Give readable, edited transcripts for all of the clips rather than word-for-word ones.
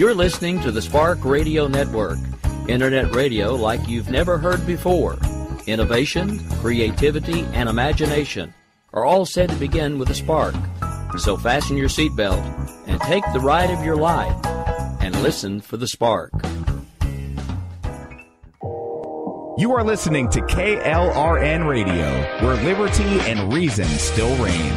You're listening to the Spark Radio Network, internet radio like you've never heard before. Innovation, creativity, and imagination are all said to begin with a spark. So fasten your seatbelt and take the ride of your life and listen for the spark. You are listening to KLRN Radio, where liberty and reason still reign.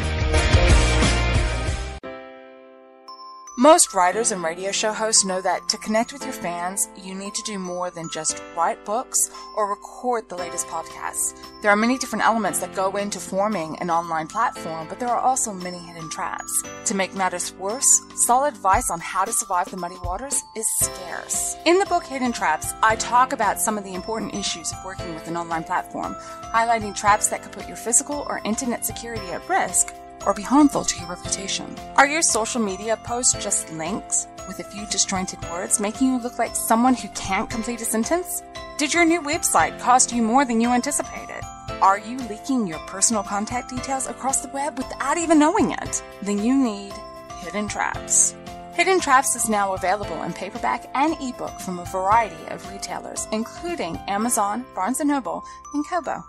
Most writers and radio show hosts know that to connect with your fans, you need to do more than just write books or record the latest podcasts. There are many different elements that go into forming an online platform, but there are also many hidden traps. To make matters worse, solid advice on how to survive the muddy waters is scarce. In the book Hidden Traps, I talk about some of the important issues of working with an online platform, highlighting traps that could put your physical or internet security at risk or be harmful to your reputation. Are your social media posts just links with a few disjointed words, making you look like someone who can't complete a sentence? Did your new website cost you more than you anticipated? Are you leaking your personal contact details across the web without even knowing it? Then you need Hidden Traps. Hidden Traps is now available in paperback and ebook from a variety of retailers, including Amazon, Barnes & Noble, and Kobo.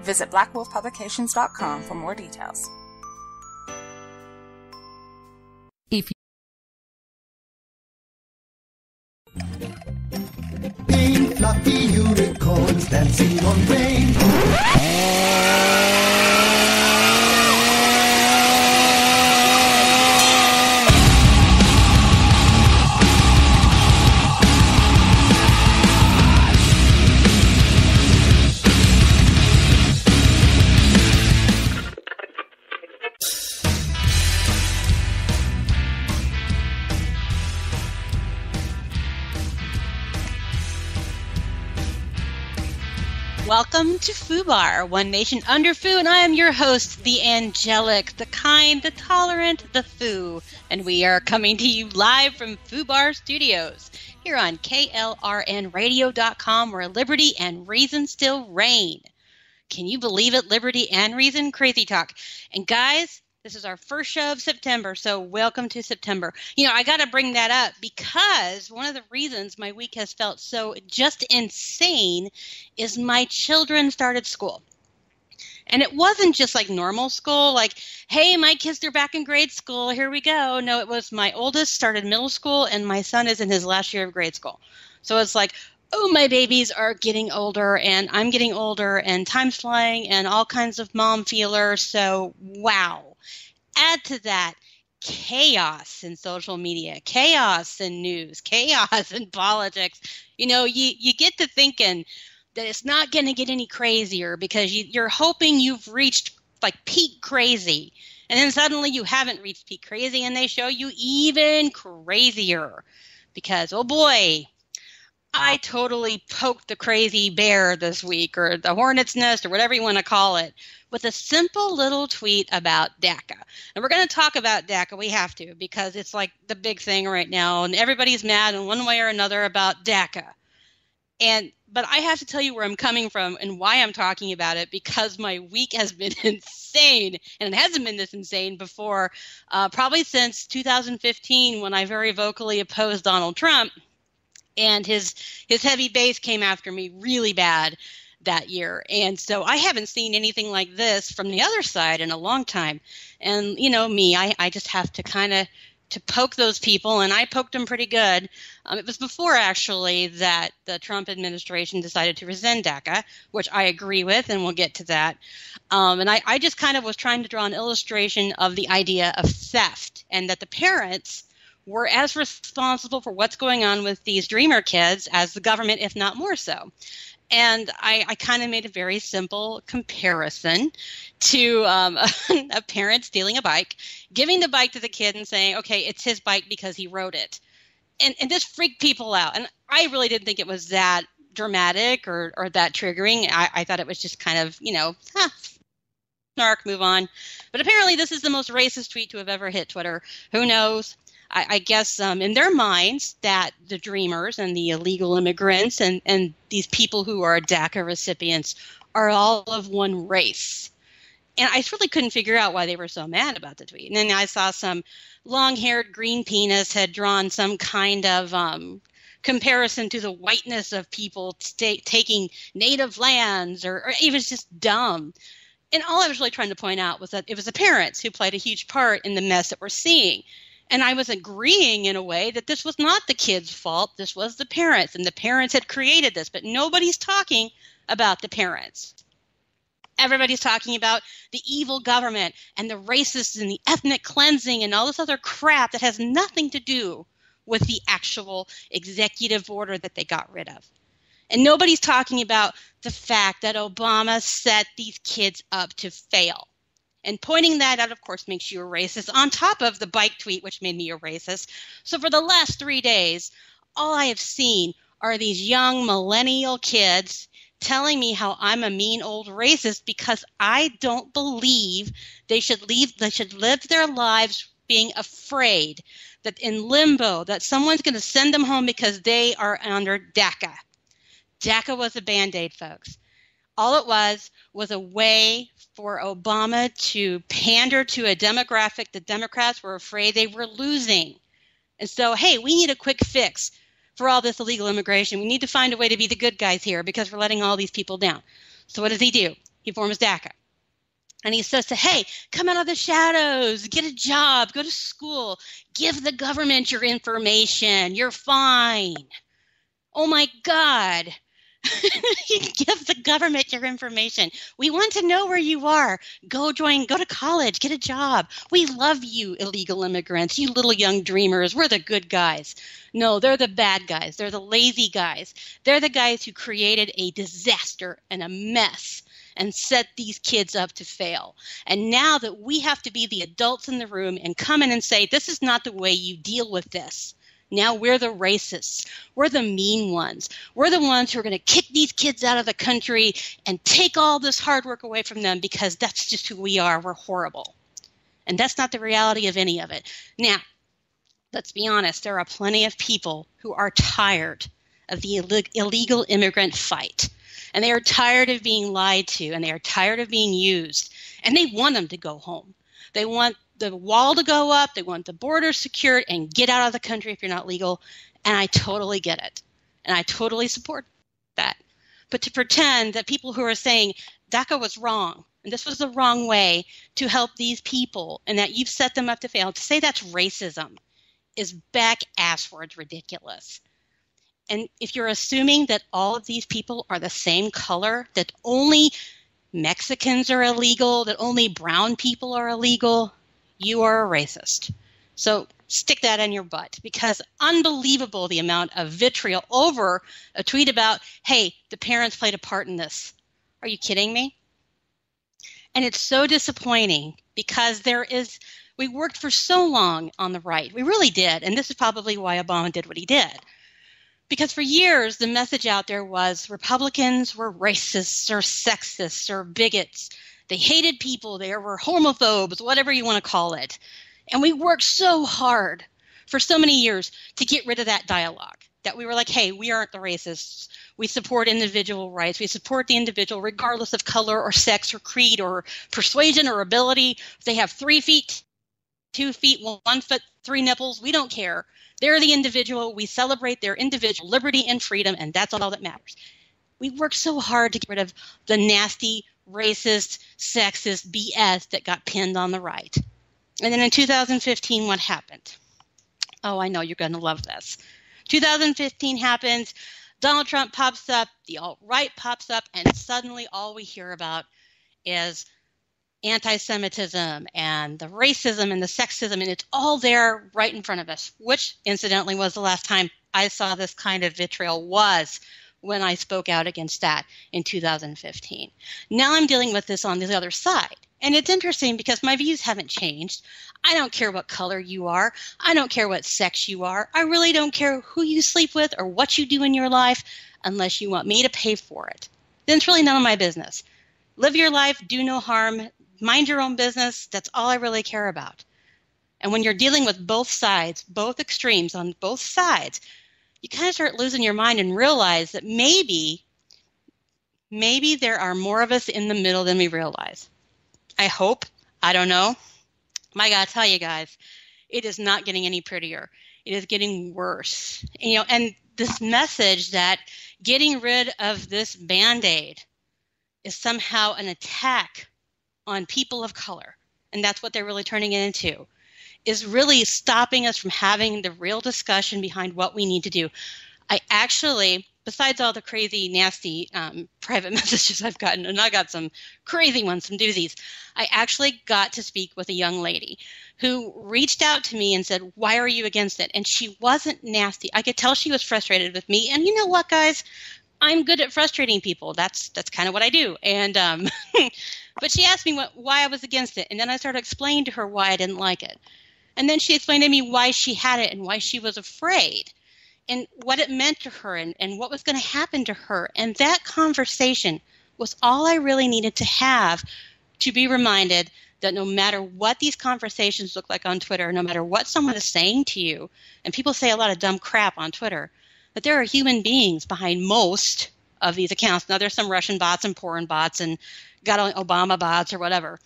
Visit blackwolfpublications.com for more details. Pink fluffy unicorns dancing on rain. Welcome to FUBAR, One Nation Under Fu, and I am your host, the angelic, the kind, the tolerant, the Fu, and we are coming to you live from FUBAR Studios here on KLRNradio.com, where liberty and reason still reign. Can you believe it? Liberty and reason? Crazy talk. And guys, this is our first show of September, so welcome to September. You know, I got to bring that up because one of the reasons my week has felt so just insane is my children started school. And it wasn't just like normal school, like, hey, my kids are back in grade school, here we go. No, it was my oldest started middle school, and my son is in his last year of grade school. So it's like, oh, my babies are getting older, and I'm getting older, and time's flying, and all kinds of mom feelers, so wow. Add to that chaos in social media, chaos in news, chaos in politics. You know, you get to thinking that it's not going to get any crazier because you're hoping you've reached like peak crazy. And then suddenly you haven't reached peak crazy and they show you even crazier because, oh boy, I totally poked the crazy bear this week, or the hornet's nest, or whatever you want to call it, with a simple little tweet about DACA. And we're going to talk about DACA. We have to, because it's like the big thing right now, and everybody's mad in one way or another about DACA. But I have to tell you where I'm coming from and why I'm talking about it, because my week has been insane, and it hasn't been this insane before, probably since 2015, when I very vocally opposed Donald Trump. And his heavy base came after me really bad that year. And so I haven't seen anything like this from the other side in a long time. And, you know, me, I just have to kind of to poke those people, and I poked them pretty good. It was before, actually, that the Trump administration decided to rescind DACA, which I agree with, and we'll get to that. And I just kind of was trying to draw an illustration of the idea of theft, and that the parents were as responsible for what's going on with these dreamer kids as the government, if not more so. And I kind of made a very simple comparison to a parent stealing a bike, giving the bike to the kid and saying, okay, it's his bike because he rode it. And this freaked people out. And I really didn't think it was that dramatic or that triggering. I thought it was just kind of, snark, move on. But apparently this is the most racist tweet to have ever hit Twitter. Who knows? I guess in their minds that the dreamers and the illegal immigrants and these people who are DACA recipients are all of one race. And I really couldn't figure out why they were so mad about the tweet. And then I saw some long-haired green penis had drawn some kind of comparison to the whiteness of people taking native lands, or it was just dumb. And all I was really trying to point out was that it was the parents who played a huge part in the mess that we're seeing. And I was agreeing in a way that this was not the kids' fault. This was the parents, and the parents had created this. But nobody's talking about the parents. Everybody's talking about the evil government and the racists and the ethnic cleansing and all this other crap that has nothing to do with the actual executive order that they got rid of. And nobody's talking about the fact that Obama set these kids up to fail. And pointing that out, of course, makes you a racist, on top of the bike tweet, which made me a racist. So for the last 3 days, all I have seen are these young millennial kids telling me how I'm a mean old racist because I don't believe they should live their lives being afraid that in limbo, that someone's going to send them home because they are under DACA. DACA was a Band-Aid, folks. All it was a way for Obama to pander to a demographic the Democrats were afraid they were losing. And so, hey, we need a quick fix for all this illegal immigration. We need to find a way to be the good guys here because we're letting all these people down. So what does he do? He forms DACA. And he says to, hey, come out of the shadows, get a job, go to school, give the government your information. You're fine. Oh, my God. You give the government your information. We want to know where you are. Go to college, get a job. We love you, illegal immigrants, you little young dreamers. We're the good guys. No, they're the bad guys. They're the lazy guys. They're the guys who created a disaster and a mess and set these kids up to fail. And now that we have to be the adults in the room and come in and say, this is not the way you deal with this. Now we're the racists. We're the mean ones. We're the ones who are going to kick these kids out of the country and take all this hard work away from them because that's just who we are. We're horrible. And that's not the reality of any of it. Now, let's be honest. There are plenty of people who are tired of the illegal immigrant fight. And they are tired of being lied to. And they are tired of being used. And they want them to go home. They want the wall to go up, they want the border secured, and get out of the country if you're not legal. And I totally get it. And I totally support that. But to pretend that people who are saying DACA was wrong, and this was the wrong way to help these people, and that you've set them up to fail, to say that's racism is back-asswards ridiculous. And if you're assuming that all of these people are the same color, that only Mexicans are illegal, that only brown people are illegal, you are a racist. So stick that in your butt, because unbelievable the amount of vitriol over a tweet about, hey, the parents played a part in this. Are you kidding me? And it's so disappointing because we worked for so long on the right. We really did. And this is probably why Obama did what he did. Because for years, the message out there was Republicans were racists or sexists or bigots. They hated people. They were homophobes, whatever you want to call it. And we worked so hard for so many years to get rid of that dialogue, that we were like, hey, we aren't the racists. We support individual rights. We support the individual regardless of color or sex or creed or persuasion or ability. If they have 3 feet, 2 feet, 1 foot, 3 nipples, we don't care. They're the individual. We celebrate their individual liberty and freedom, and that's all that matters. We worked so hard to get rid of the nasty, racist, sexist BS that got pinned on the right. And then in 2015, what happened? Oh, I know you're going to love this. 2015 happens. Donald Trump pops up. The alt-right pops up. And suddenly all we hear about is anti-Semitism and the racism and the sexism. And it's all there right in front of us, which incidentally was the last time I saw this kind of vitriol was when I spoke out against that in 2015. Now I'm dealing with this on the other side. And it's interesting because my views haven't changed. I don't care what color you are. I don't care what sex you are. I really don't care who you sleep with or what you do in your life unless you want me to pay for it. Then it's really none of my business. Live your life, do no harm, mind your own business. That's all I really care about. And when you're dealing with both sides, both extremes on both sides, you kind of start losing your mind and realize that maybe there are more of us in the middle than we realize. I hope. I don't know. I got to tell you guys, it is not getting any prettier. It is getting worse. And this message that getting rid of this Band-Aid is somehow an attack on people of color, and that's what they're really turning it into, is really stopping us from having the real discussion behind what we need to do. I actually, besides all the crazy, nasty private messages I've gotten, and I got some crazy ones, some doozies, I actually got to speak with a young lady who reached out to me and said, why are you against it? And she wasn't nasty. I could tell she was frustrated with me. And you know what, guys? I'm good at frustrating people. That's kind of what I do. And but she asked me why I was against it. And then I started explaining to her why I didn't like it. And then she explained to me why she had it and why she was afraid and what it meant to her and what was going to happen to her. And that conversation was all I really needed to have to be reminded that no matter what these conversations look like on Twitter, no matter what someone is saying to you, and people say a lot of dumb crap on Twitter, that there are human beings behind most of these accounts. Now, there's some Russian bots and porn bots and got Obama bots or whatever.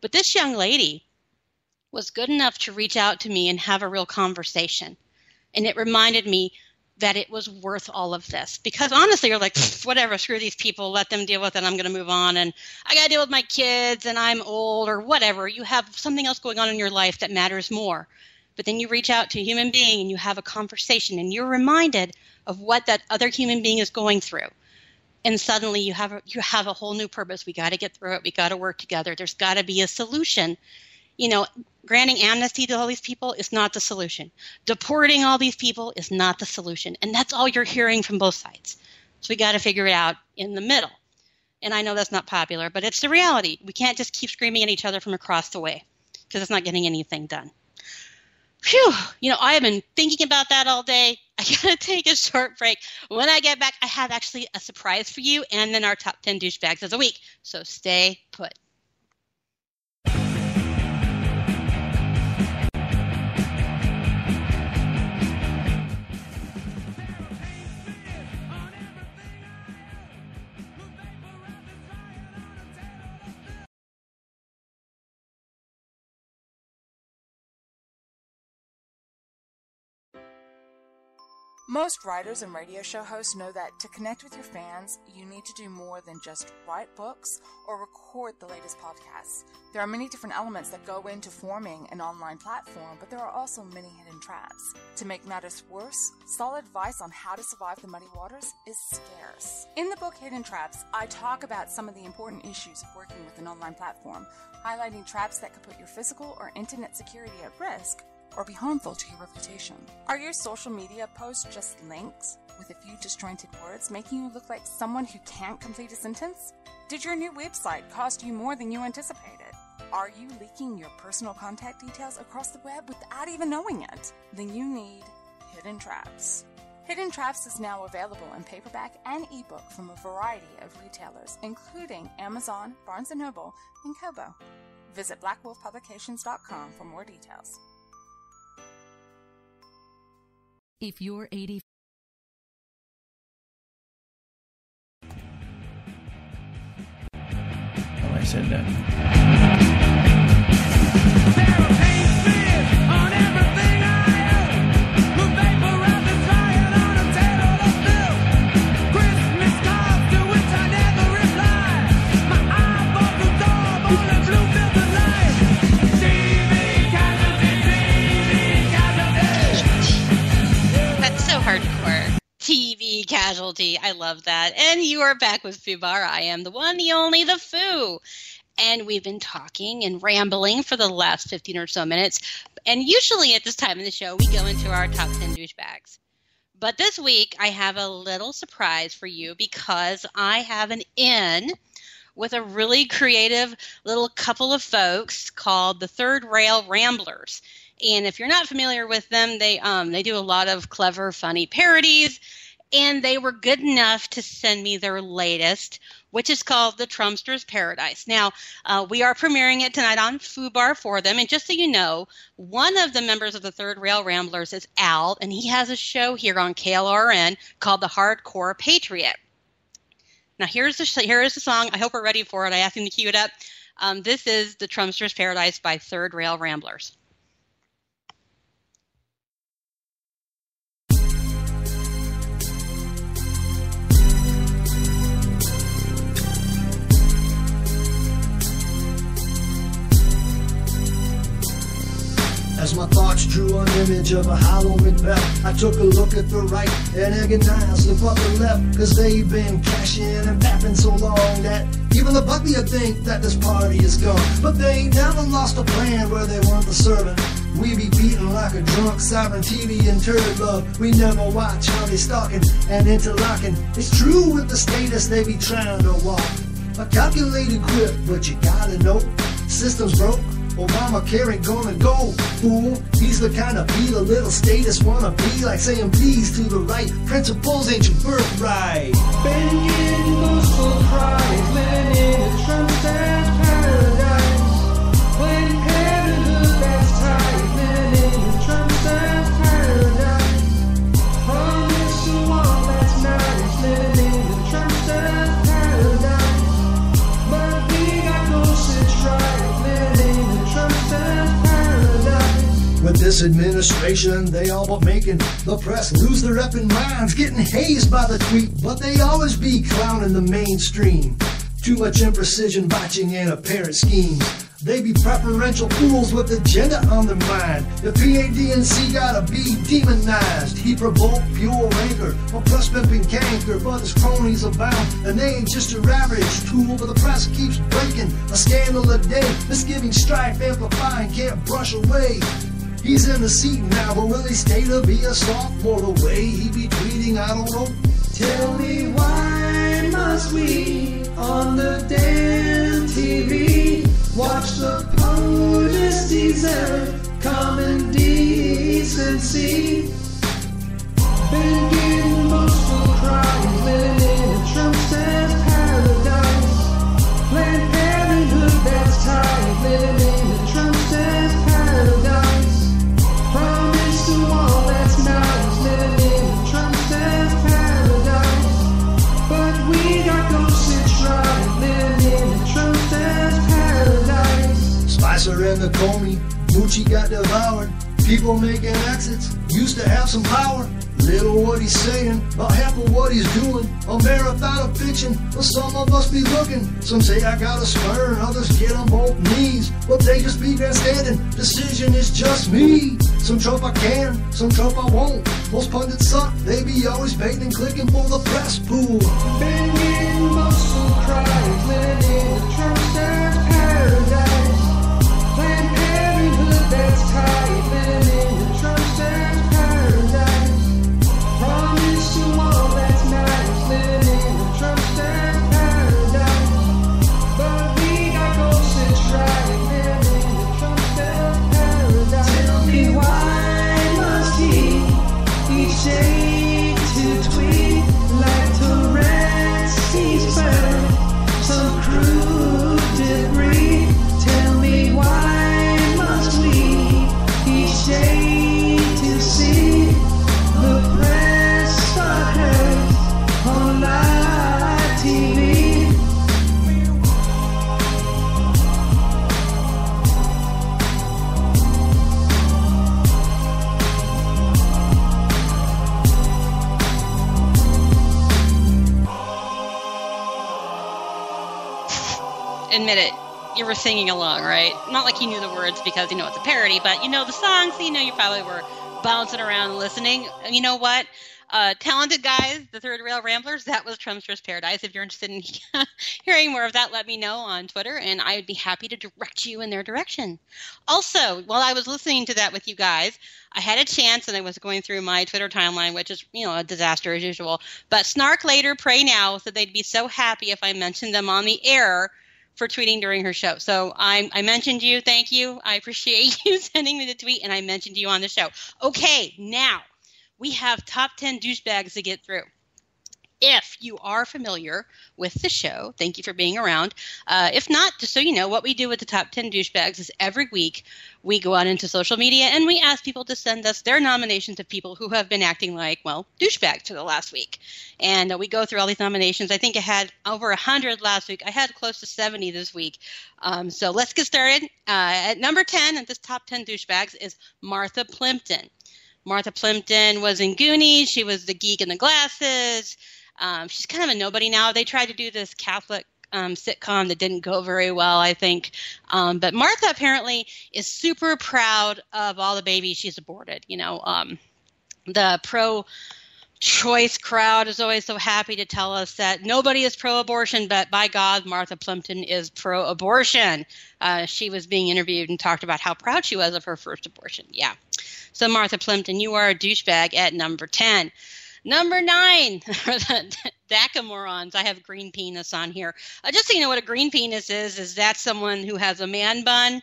But this young lady was good enough to reach out to me and have a real conversation. And it reminded me that it was worth all of this. Because honestly, you're like, whatever, screw these people, let them deal with it, I'm going to move on, and I got to deal with my kids, and I'm old, or whatever. You have something else going on in your life that matters more. But then you reach out to a human being, and you have a conversation, and you're reminded of what that other human being is going through. And suddenly you have a whole new purpose. We got to get through it. We got to work together. There's got to be a solution. Granting amnesty to all these people is not the solution. Deporting all these people is not the solution. And that's all you're hearing from both sides. So we got to figure it out in the middle. And I know that's not popular, but it's the reality. We can't just keep screaming at each other from across the way because it's not getting anything done. Phew. I have been thinking about that all day. I got to take a short break. When I get back, I have actually a surprise for you and then our top 10 douchebags of the week. So stay put. Most writers and radio show hosts know that to connect with your fans, you need to do more than just write books or record the latest podcasts. There are many different elements that go into forming an online platform, but there are also many hidden traps. To make matters worse, solid advice on how to survive the muddy waters is scarce. In the book Hidden Traps, I talk about some of the important issues of working with an online platform, highlighting traps that could put your physical or internet security at risk or be harmful to your reputation. Are your social media posts just links with a few disjointed words, making you look like someone who can't complete a sentence? Did your new website cost you more than you anticipated? Are you leaking your personal contact details across the web without even knowing it? Then you need Hidden Traps. Hidden Traps is now available in paperback and ebook from a variety of retailers, including Amazon, Barnes & Noble, and Kobo. Visit blackwolfpublications.com for more details. If you're 80... I said that. TV Casualty. I love that. And you are back with Fubar. I am the one, the only, the Foo. And we've been talking and rambling for the last 15 or so minutes. And usually at this time in the show, we go into our top 10 douchebags. But this week, I have a little surprise for you because I have an in with a really creative little couple of folks called the Third Rail Ramblers. And if you're not familiar with them, they do a lot of clever, funny parodies. And they were good enough to send me their latest, which is called The Trumpster's Paradise. Now, we are premiering it tonight on Fubar for them. And just so you know, one of the members of the Third Rail Ramblers is Al, and he has a show here on KLRN called The Hardcore Patriot. Now, here is the song. I hope we're ready for it. I asked him to cue it up. This is The Trumpster's Paradise by Third Rail Ramblers. As my thoughts drew an image of a hollow Macbeth, I took a look at the right and agonized about the left, cause they've been cashing and bapping so long that even the buck would think that this party is gone. But they never lost a plan where they weren't the servant. We be beaten like a drunk, sovereign TV and turd love. We never watch how they stalking and interlocking. It's true with the status they be trying to walk. A calculated grip, but you gotta know, system's broke. Obamacare ain't gonna go, fool. He's the kind of be the little status wanna be, like saying please to the right. Principles ain't your birthright. Been getting boastful cries, living in a Trumpster's paradise. Planned Parenthood, that's tight, living in a Trumpster's paradise. Promise to one that's nice, living in a Trumpster's paradise. But we got ghosts that's right, living in a Trumpster's paradise. With this administration, they all but making the press lose their effing minds, getting hazed by the tweet, but they always be clowning the mainstream. Too much imprecision, botching, and apparent schemes. They be preferential fools with agenda on their mind. The PADNC gotta be demonized. He provoked pure rancor, oppressed, pimping canker, but his cronies abound, and they ain't just your average tool. But the press keeps breaking a scandal a day, misgiving, strife, amplifying, can't brush away. He's in the seat now, but will he stay to be a sophomore? The way he be tweeting, I don't know. Tell me why must we on the damn TV watch the POTUS deserve common decency? Been getting boastful cries, living in a Trumpster's paradise. Planned Parenthood, that's tight, living in a Trumpster's paradise. Promise to all that's nice, living in a Trumpster's paradise. But we got ghosts that's right, living in a Trumpster's paradise. Spicer and the Comey, Moochie got devoured. People making exits used to have some power. Little what he's saying, about half of what he's doing. A marathon of fiction, but some of us be looking. Some say I gotta spurn, others get on both knees, but they just be grandstanding. Decision is just me. Some Trump I can, some Trump I won't. Most pundits suck, they be always baiting and clicking for the press pool. Been getting boastful cries, living in a Trumpster's paradise. Planned Parenthood, that's tight, living in a Trumpster's paradise. Promise to all that's nice, living in a Trumpster's paradise. But we got ghosts that's right, living in a Trumpster's paradise. Tell me why must he each day to tweet like Tourette's he's burned some crude debris? Tell me why must we each day to see the press got hurt on live TV? Admit it, you were singing along, right? Not like you knew the words because you know it's a parody, but you know the song, so you know you probably were bouncing around listening. And you know what? Talented guys, the Third Rail Ramblers, that was Trumpster's Paradise. If you're interested in hearing more of that, let me know on Twitter, and I would be happy to direct you in their direction. Also, while I was listening to that with you guys, I had a chance, and I was going through my Twitter timeline, which is, you know, a disaster as usual. But Snark Later, Pray Now said they'd be so happy if I mentioned them on the air for tweeting during her show. So I mentioned you. Thank you. I appreciate you sending me the tweet, and I mentioned you on the show. Okay, now we have top 10 douchebags to get through. If you are familiar with the show, thank you for being around. If not, just so you know, what we do with the top 10 douchebags is every week we go out into social media and we ask people to send us their nominations of people who have been acting like, well, douchebags for the last week. And we go through all these nominations. I think I had over 100 last week. I had close to 70 this week. So let's get started. At number 10 of this top 10 douchebags is Martha Plimpton. Martha Plimpton was in Goonies. She was the geek in the glasses. She's kind of a nobody now. They tried to do this Catholic sitcom that didn't go very well, I think. But Martha apparently is super proud of all the babies she's aborted. You know, the pro-choice crowd is always so happy to tell us that nobody is pro-abortion, but by God, Martha Plimpton is pro-abortion. She was being interviewed and talked about how proud she was of her first abortion. Yeah. So Martha Plimpton, you are a douchebag at number 10. Number 9, the DACA morons. I have green penis on here. Just so you know what a green penis is that someone who has a man bun,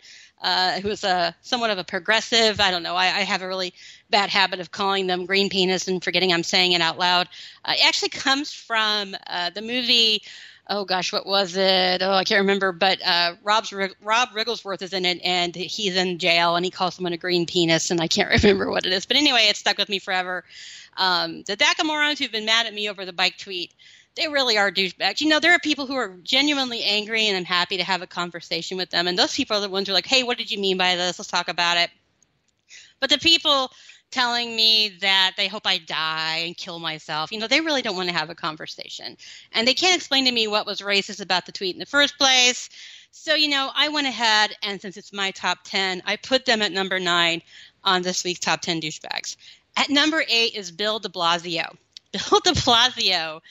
who is somewhat of a progressive. I don't know. I have a really bad habit of calling them green penis and forgetting I'm saying it out loud. It actually comes from the movie, oh gosh, what was it? Oh, I can't remember. But Rob Rigglesworth is in it, and he's in jail, and he calls someone a green penis, and I can't remember what it is. But anyway, it stuck with me forever. The DACA morons who've been mad at me over the bike tweet, they really are douchebags. You know, there are people who are genuinely angry, and I'm happy to have a conversation with them. And those people are the ones who are like, hey, what did you mean by this? Let's talk about it. But the people telling me that they hope I die and kill myself, you know, they really don't want to have a conversation. And they can't explain to me what was racist about the tweet in the first place. So, you know, I went ahead, and since it's my top 10, I put them at number 9 on this week's top 10 douchebags. At number 8 is Bill de Blasio. Bill de Blasio,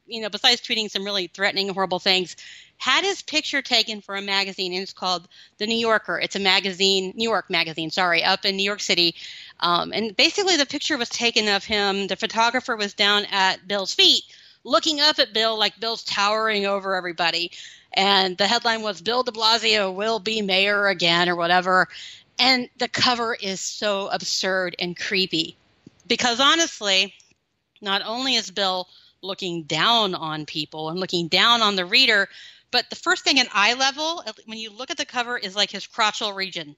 you know, besides tweeting some really threatening, horrible things, had his picture taken for a magazine, and it's called The New Yorker. It's a magazine, New York magazine, up in New York City. And basically the picture was taken of him. The photographer was down at Bill's feet, looking up at Bill like Bill's towering over everybody. And the headline was, Bill de Blasio will be mayor again, or whatever. And the cover is so absurd and creepy because honestly, not only is Bill looking down on people and looking down on the reader, but the first thing at eye level, when you look at the cover, is like his crotchal region.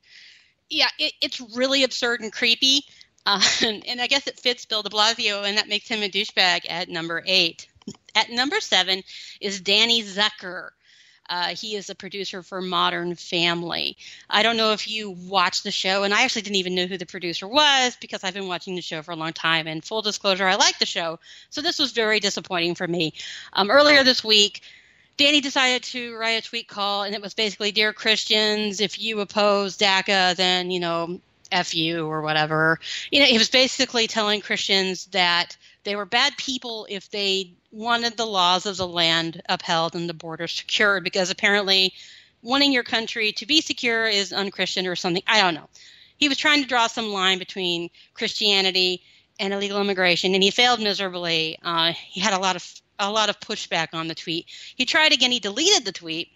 Yeah, it's really absurd and creepy. And I guess it fits Bill de Blasio, and that makes him a douchebag at number 8. At number 7 is Danny Zucker. He is a producer for Modern Family. I don't know if you watched the show, and I actually didn't even know who the producer was because I've been watching the show for a long time. And full disclosure, I like the show, so this was very disappointing for me. Earlier this week, Danny decided to write a tweet call, and it was basically, Dear Christians, if you oppose DACA, then, you know, F you or whatever. You know, he was basically telling Christians that they were bad people if they wanted the laws of the land upheld and the border secured, because apparently wanting your country to be secure is unchristian or something. I don't know. He was trying to draw some line between Christianity and illegal immigration, and he failed miserably. He had a lot of pushback on the tweet. He tried again. He deleted the tweet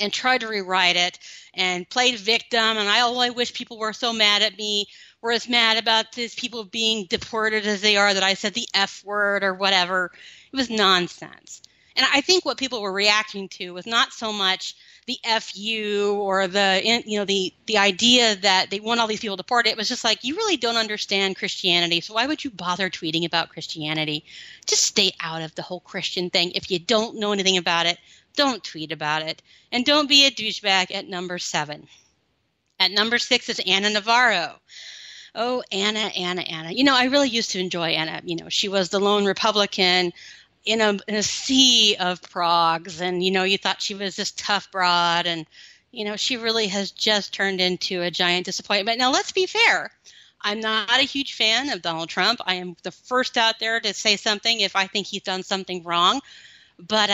and tried to rewrite it and played victim. And I wish people were so mad at me, were as mad about these people being deported as they are that I said the F word or whatever. It was nonsense. And I think what people were reacting to was not so much the FU or the idea that they want all these people deported. It was just like, you really don't understand Christianity, so why would you bother tweeting about Christianity? Just stay out of the whole Christian thing. If you don't know anything about it, don't tweet about it. And don't be a douchebag at number 7. At number 6 is Anna Navarro. Oh, Anna. You know, I really used to enjoy Anna. You know, she was the lone Republican in a sea of progs, and, you know, you thought she was this tough broad, and, you know, she really has just turned into a giant disappointment. Now, let's be fair. I'm not a huge fan of Donald Trump. I am the first out there to say something if I think he's done something wrong. But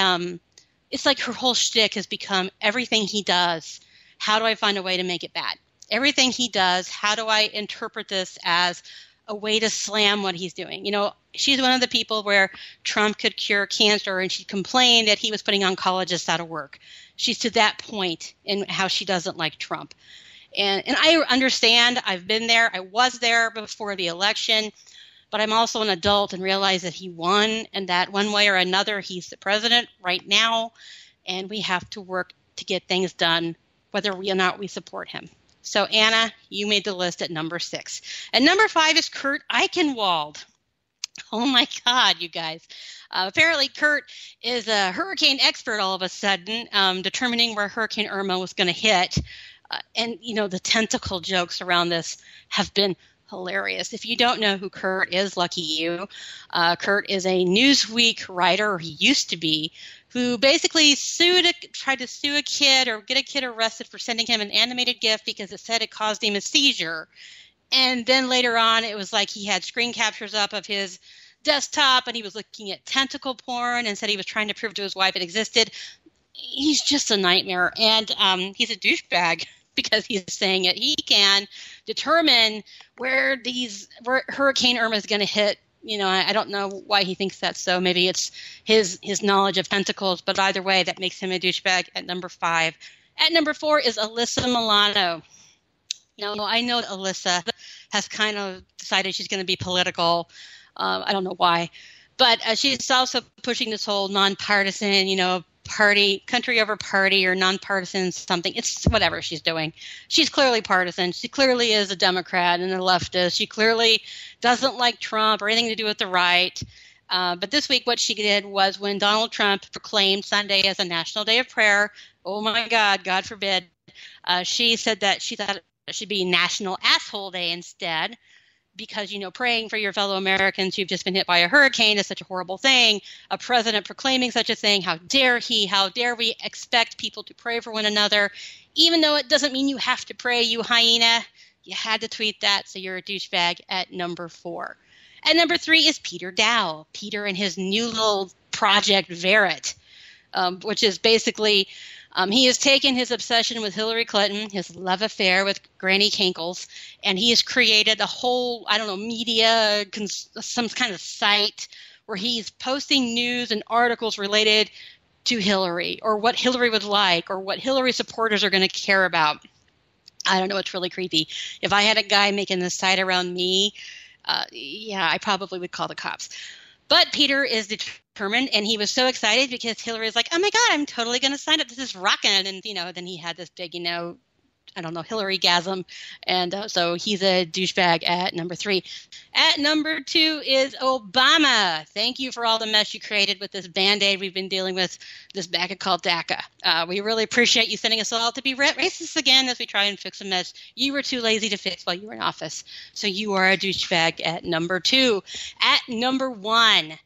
it's like her whole shtick has become everything he does, how do I find a way to make it bad? Everything he does, how do I interpret this as a way to slam what he's doing? You know, she's one of the people where Trump could cure cancer, and she complained that he was putting oncologists out of work. She's to that point in how she doesn't like Trump. And I understand. I've been there. I was there before the election. but I'm also an adult and realize that he won and that one way or another, he's the president right now, and we have to work to get things done, whether or not we support him. So, Anna, you made the list at number 6. And number 5 is Kurt Eichenwald. Oh, my God, you guys. Apparently, Kurt is a hurricane expert all of a sudden, determining where Hurricane Irma was going to hit. And, the tentacle jokes around this have been hilarious. If you don't know who Kurt is, lucky you. Kurt is a Newsweek writer, or he used to be, who basically tried to sue a kid or get a kid arrested for sending him an animated GIF because it said it caused him a seizure. And then later on, it was like he had screen captures up of his desktop and he was looking at tentacle porn and said he was trying to prove to his wife it existed. He's just a nightmare. And he's a douchebag because he's saying it. He can determine where Hurricane Irma is going to hit. I don't know why he thinks that's so. Maybe it's his knowledge of tentacles, but either way, that makes him a douchebag at number 5. At number 4 is Alyssa Milano. I know Alyssa has kind of decided she's going to be political. I don't know why. But she's also pushing this whole nonpartisan, party, country over party, or nonpartisan something. It's whatever she's doing. She's clearly partisan. She clearly is a Democrat and a leftist. She clearly doesn't like Trump or anything to do with the right. But this week what she did was when Donald Trump proclaimed Sunday as a national day of prayer, oh my God, God forbid, she said that she thought it should be National Asshole Day instead. Because, praying for your fellow Americans who've just been hit by a hurricane is such a horrible thing. A president proclaiming such a thing, how dare he? How dare we expect people to pray for one another? Even though it doesn't mean you have to pray, you hyena. You had to tweet that, so you're a douchebag at number 4. At number 3 is Peter Dow. Peter and his new little project, Verret, which is basically he has taken his obsession with Hillary Clinton, his love affair with Granny Kankles, and he has created a whole, media, some kind of site where he's posting news and articles related to Hillary or what Hillary would like or what Hillary supporters are going to care about. I don't know. It's really creepy. If I had a guy making this site around me, I probably would call the cops. But Peter is determined, and he was so excited because Hillary was like, oh, my God, I'm totally going to sign up. This is rocking. And, then he had this big, Hillary-gasm. And so he's a douchebag at number 3. At number 2 is Obama. Thank you for all the mess you created with this Band-Aid we've been dealing with, this bag called DACA. We really appreciate you sending us all to be racist again as we try and fix a mess you were too lazy to fix while you were in office. So you are a douchebag at number 2. At number 1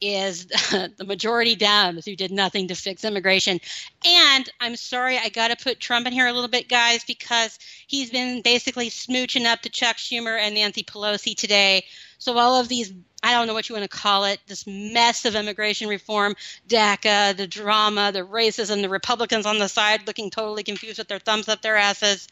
is the majority Dems who did nothing to fix immigration. And I'm sorry, I got to put Trump in here a little bit, guys, because he's been basically smooching up to Chuck Schumer and Nancy Pelosi today. So all of these, I don't know what you want to call it, this mess of immigration reform, DACA, the drama, the racism, the Republicans on the side looking totally confused with their thumbs up their asses,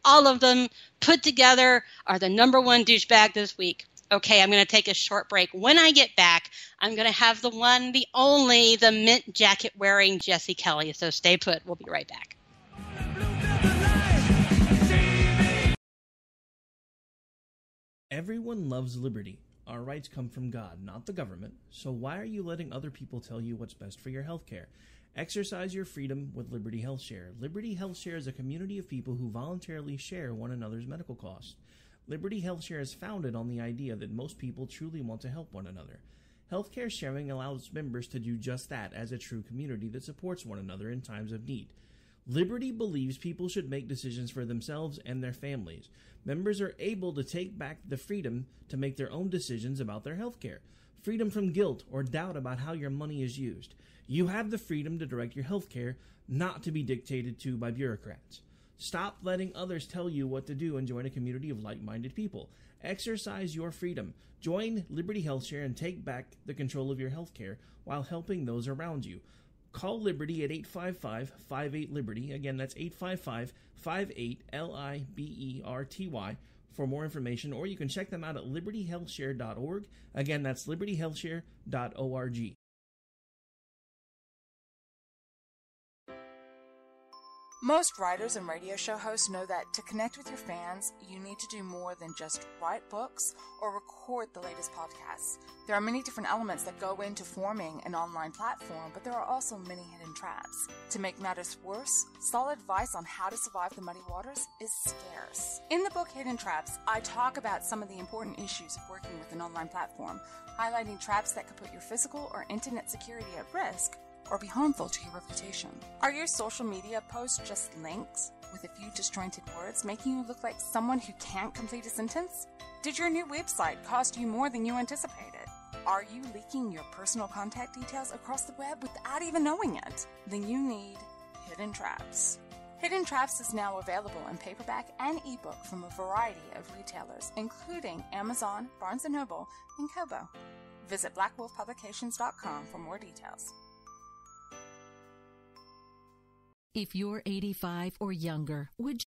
all of them put together are the number 1 douchebag this week. Okay, I'm going to take a short break. When I get back, I'm going to have the one, the only, the mint jacket wearing Jesse Kelly. So stay put. We'll be right back. Everyone loves liberty. Our rights come from God, not the government. So why are you letting other people tell you what's best for your health care? Exercise your freedom with Liberty Health Share. Liberty Health Share is a community of people who voluntarily share one another's medical costs. Liberty Health Share is founded on the idea that most people truly want to help one another. Healthcare sharing allows members to do just that as a true community that supports one another in times of need. Liberty believes people should make decisions for themselves and their families. Members are able to take back the freedom to make their own decisions about their healthcare. Freedom from guilt or doubt about how your money is used. You have the freedom to direct your healthcare, not to be dictated to by bureaucrats. Stop letting others tell you what to do and join a community of like-minded people. Exercise your freedom. Join Liberty Health Share and take back the control of your healthcare while helping those around you. Call Liberty at 855-58-LIBERTY. Again, that's 855-58-LIBERTY for more information, or you can check them out at libertyhealthshare.org. Again, that's libertyhealthshare.org. Most writers and radio show hosts know that to connect with your fans, you need to do more than just write books or record the latest podcasts. There are many different elements that go into forming an online platform, but there are also many hidden traps. To make matters worse, solid advice on how to survive the muddy waters is scarce. In the book Hidden Traps, I talk about some of the important issues of working with an online platform, highlighting traps that could put your physical or internet security at risk or be harmful to your reputation. Are your social media posts just links with a few disjointed words, making you look like someone who can't complete a sentence? Did your new website cost you more than you anticipated? Are you leaking your personal contact details across the web without even knowing it? Then you need Hidden Traps. Hidden Traps is now available in paperback and ebook from a variety of retailers, including Amazon, Barnes & Noble, and Kobo. Visit blackwolfpublications.com for more details. If you're 85 or younger, would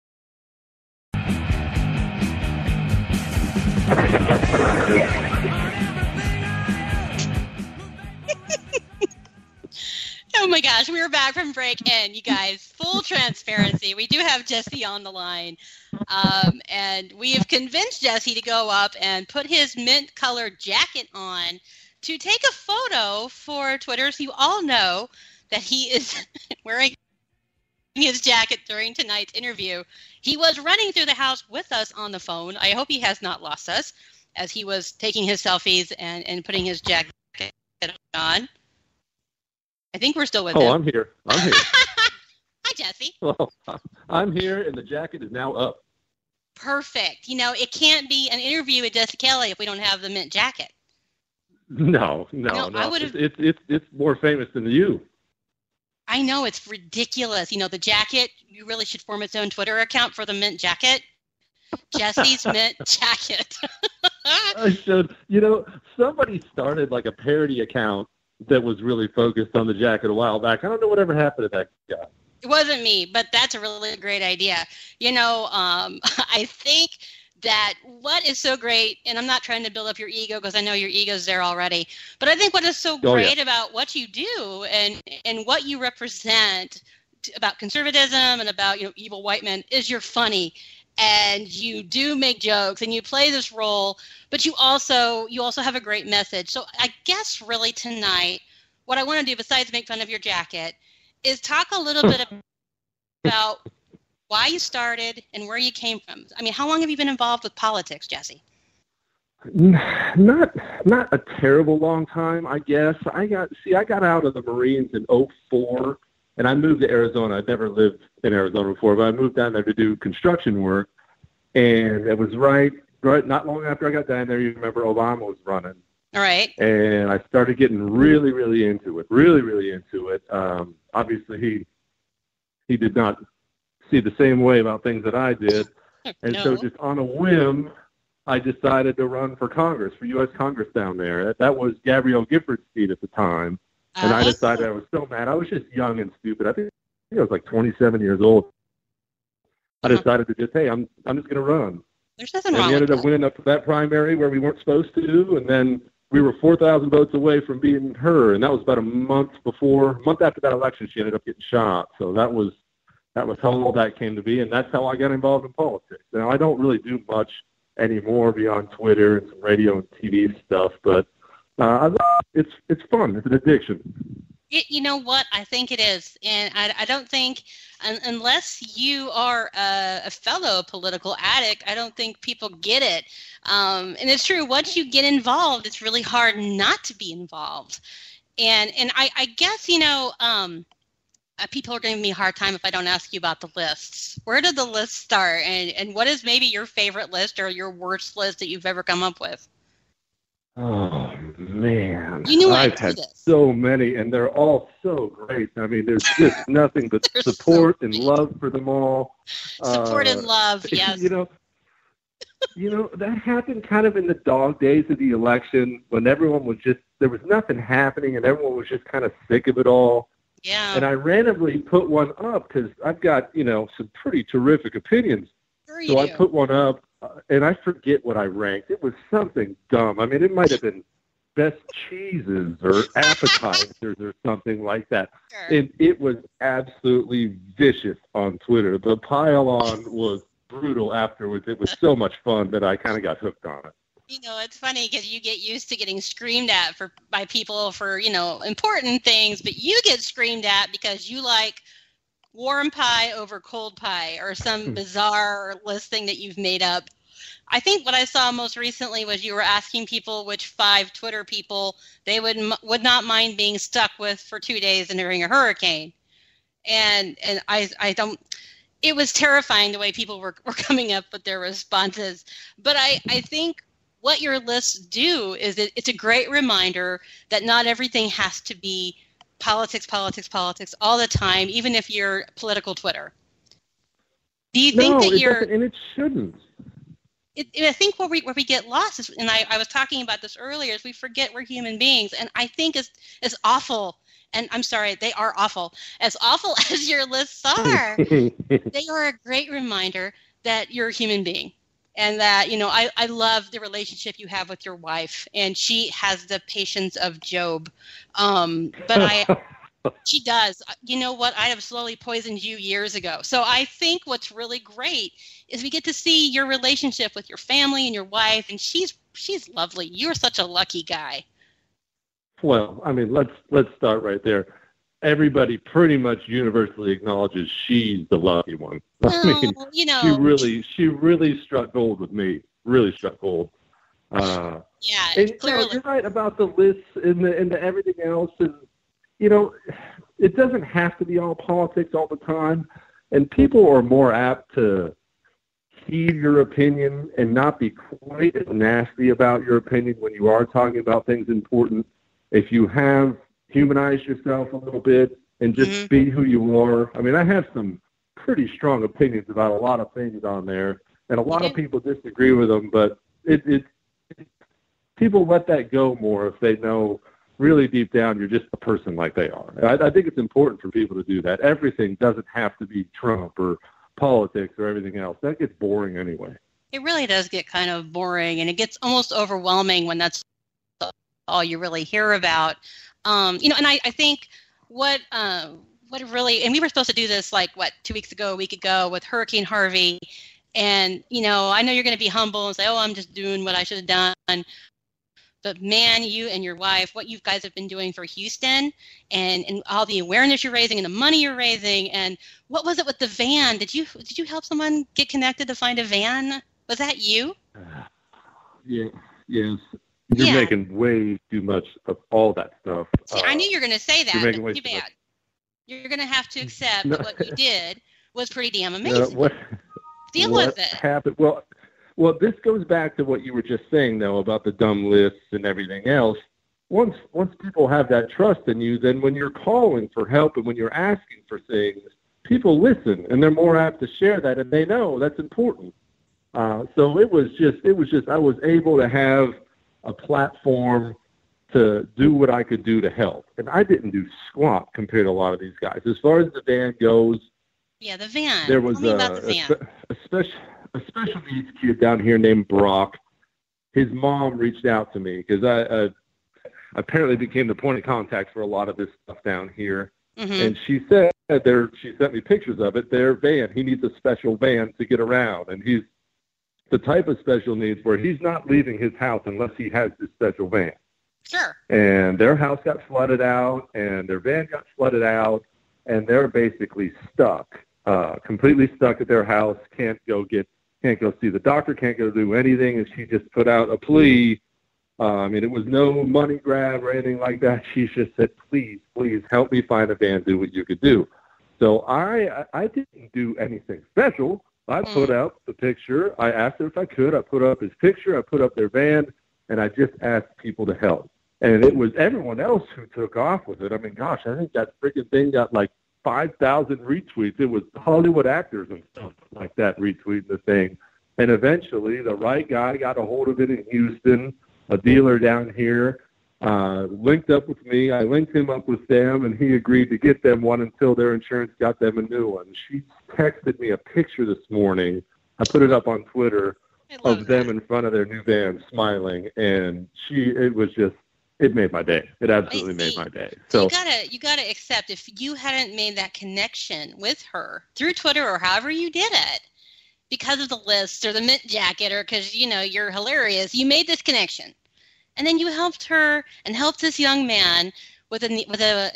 Oh my gosh, we were back from break, and you guys, full transparency, we do have Jesse on the line, and we have convinced Jesse to go up and put his mint-colored jacket on to take a photo for Twitter, so you all know that he is wearing his jacket during tonight's interview. He was running through the house with us on the phone. I hope he has not lost us as he was taking his selfies and putting his jacket on. I think we're still with him. Oh, I'm here. Hi, Jesse. Well, I'm here, and the jacket is now up. Perfect. You know, it can't be an interview with Jesse Kelly if we don't have the mint jacket. No. It's more famous than you. I know, it's ridiculous. You know, the jacket, you really should form its own Twitter account for the mint jacket. Jesse's mint jacket. I should. You know, somebody started like a parody account that was really focused on the jacket a while back. I don't know whatever happened to that guy. It wasn't me, but that's a really great idea. You know, I think that what is so great, and I'm not trying to build up your ego because I know your ego's there already, but I think what is so great about what you do and what you represent about conservatism and about, you know, evil white men is you're funny and you do make jokes and you play this role, but you also have a great message. So I guess really tonight what I want to do besides make fun of your jacket is talk a little bit about why you started and where you came from. I mean, how long have you been involved with politics, Jesse? Not a terrible long time, I guess. I got out of the Marines in 2004, and I moved to Arizona. I'd never lived in Arizona before, but I moved down there to do construction work, and it was right not long after I got down there. You remember Obama was running. All right. And I started getting really, really into it, really into it. Obviously, he did not see the same way about things that I did. And so just on a whim, I decided to run for Congress, for U.S. Congress down there. That was Gabrielle Giffords' seat at the time. And I decided I was so mad. I was just young and stupid. I think I was like 27 years old. I decided to just, hey, I'm just going to run. There's nothing wrong with that. And we ended up winning up to that primary where we weren't supposed to, and then we were 4,000 votes away from beating her, and that was about a month after that election, she ended up getting shot. So that was how all that came to be, and that's how I got involved in politics. Now, I don't really do much anymore beyond Twitter and some radio and TV stuff, but it's fun. It's an addiction. You know what? I think it is. And I don't think, unless you are a fellow political addict, I don't think people get it. And it's true. Once you get involved, it's really hard not to be involved. And I guess, you know, people are going to give me a hard time if I don't ask you about the lists. Where did the list start? And what is maybe your favorite list or your worst list that you've ever come up with? Oh, man. You knew I've had so many, and they're all so great. I mean, there's just nothing but support and love for them all. Support and love, yes. You know, that happened kind of in the dog days of the election when everyone was just, there was nothing happening and everyone was just kind of sick of it all. Yeah. And I randomly put one up because I've got, you know, some pretty terrific opinions. So I put one up, and I forget what I ranked. It was something dumb. I mean, it might have been best cheeses or appetizers or something like that. Sure. And it was absolutely vicious on Twitter. The pile-on was brutal afterwards. It was so much fun that I kind of got hooked on it. You know, it's funny because you get used to getting screamed at by people for, you know, important things, but you get screamed at because you like warm pie over cold pie or some bizarre listing that you've made up. I think what I saw most recently was you were asking people which 5 Twitter people they would not mind being stuck with for 2 days during a hurricane. And I don't. It was terrifying the way people were coming up with their responses. But I think what your lists do is it's a great reminder that not everything has to be politics all the time, even if you're political Twitter. Do you think that you're... and it shouldn't. I think where we get lost is, and I was talking about this earlier, is we forget we're human beings. And I think as awful, and I'm sorry, they are awful. As awful as your lists are, they are a great reminder that you're a human being. And that, you know, I love the relationship you have with your wife, and she has the patience of Job. But she does. You know what? I have slowly poisoned you years ago. So I think what's really great is we get to see your relationship with your family and your wife, and she's lovely. You're such a lucky guy. Well, I mean, let's start right there. Everybody pretty much universally acknowledges she's the lucky one. I mean, you know, she really struck gold with me. Really struck gold. Yeah, and, clearly. You're right about the lists and the everything else, and you know, it doesn't have to be all politics all the time. And people are more apt to heed your opinion and not be quite as nasty about your opinion when you are talking about things important. If you have humanized yourself a little bit and just be who you are. I mean, I have some pretty strong opinions about a lot of things on there, and a lot of people disagree with them, but people let that go more if they know really deep down you're just a person like they are. I think it's important for people to do that. Everything doesn't have to be Trump or politics or everything else. That gets boring anyway. It really does get kind of boring, and it gets almost overwhelming when that's all you really hear about. You know, and I think what really, and we were supposed to do this 2 weeks ago, a week ago with Hurricane Harvey. And, you know, I know you're going to be humble and say, oh, I'm just doing what I should have done. But man, you and your wife, what you guys have been doing for Houston and all the awareness you're raising and the money you're raising. And what was it with the van? Did you help someone get connected to find a van? Was that you? Yes. You're making way too much of all that stuff. See, I knew you were going to say that. But too bad. Much. You're going to have to accept that what you did was pretty damn amazing. Deal with it. Happened? Well, this goes back to what you were just saying, though, about the dumb lists and everything else. Once people have that trust in you, then when you're calling for help and when you're asking for things, people listen, and they're more apt to share that, and they know that's important. So it was just I was able to have a platform to do what I could do to help. And I didn't do squat compared to a lot of these guys. As far as the van goes, yeah, the van. There was a special needs kid down here named Brock. His mom reached out to me because I apparently became the point of contact for a lot of this stuff down here. Mm-hmm. And she said she sent me pictures of it. Their van, he needs a special van to get around. And he's the type of special needs where he's not leaving his house unless he has this special van. Sure. And their house got flooded out, and their van got flooded out, and they're basically stuck, completely stuck at their house. Can't go see the doctor, can't go do anything. And she just put out a plea. I mean, it was no money grab or anything like that. She just said, please help me find a van, do what you could do. So I didn't do anything special. I put up the picture. I asked her if I could. I put up his picture. I put up their van, and I just asked people to help. And it was everyone else who took off with it. I mean, gosh, I think that freaking thing got like 5,000 retweets. It was Hollywood actors and stuff like that retweeting the thing. And eventually the right guy got a hold of it in Houston, a dealer down here, linked up with me. I linked him up with them, and he agreed to get them one until their insurance got them a new one. She texted me a picture this morning. I put it up on Twitter of them in front of their new van smiling, and it was just it made my day. It absolutely made my day. So you gotta accept, if you hadn't made that connection with her through Twitter or however you did it, because of the list or the mint jacket or because, you're hilarious, you made this connection. And then you helped her and helped this young man with an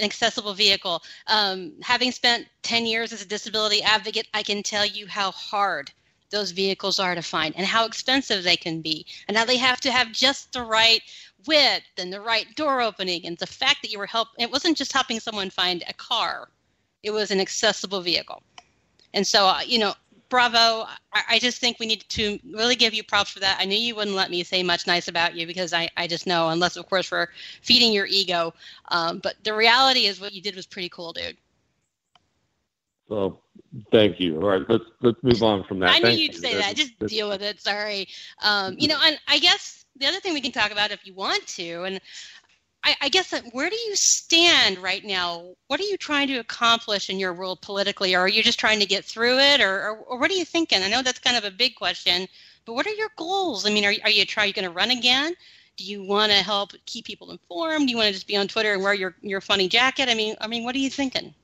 accessible vehicle. Having spent 10 years as a disability advocate, I can tell you how hard those vehicles are to find and how expensive they can be and how they have to have just the right width and the right door opening. And the fact that you were it wasn't just helping someone find a car. It was an accessible vehicle. And so, bravo. I just think we need to really give you props for that. I knew you wouldn't let me say much nice about you because I just know, unless, of course, we're feeding your ego. But the reality is what you did was pretty cool, dude. Well, thank you. All right, let's move on from that. I knew you'd say that. Just deal with it. Sorry. And I guess the other thing we can talk about if you want to, and I guess where do you stand right now? What are you trying to accomplish in your world politically? Or are you just trying to get through it? Or what are you thinking? I know that's kind of a big question, but what are your goals? I mean, are you going to run again? Do you want to help keep people informed? Do you want to just be on Twitter and wear your funny jacket? I mean, what are you thinking?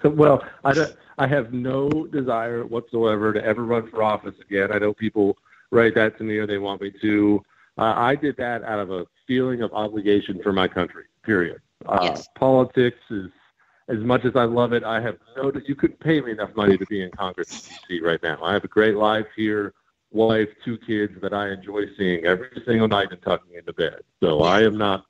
Well, I have no desire whatsoever to ever run for office again. I know people write that to me or they want me to. I did that out of a feeling of obligation for my country, period. Yes. Politics is, as much as I love it, I have you couldn't pay me enough money to be in Congress in D.C. right now. I have a great life here, wife, 2 kids that I enjoy seeing every single night and tucking into bed. So I have no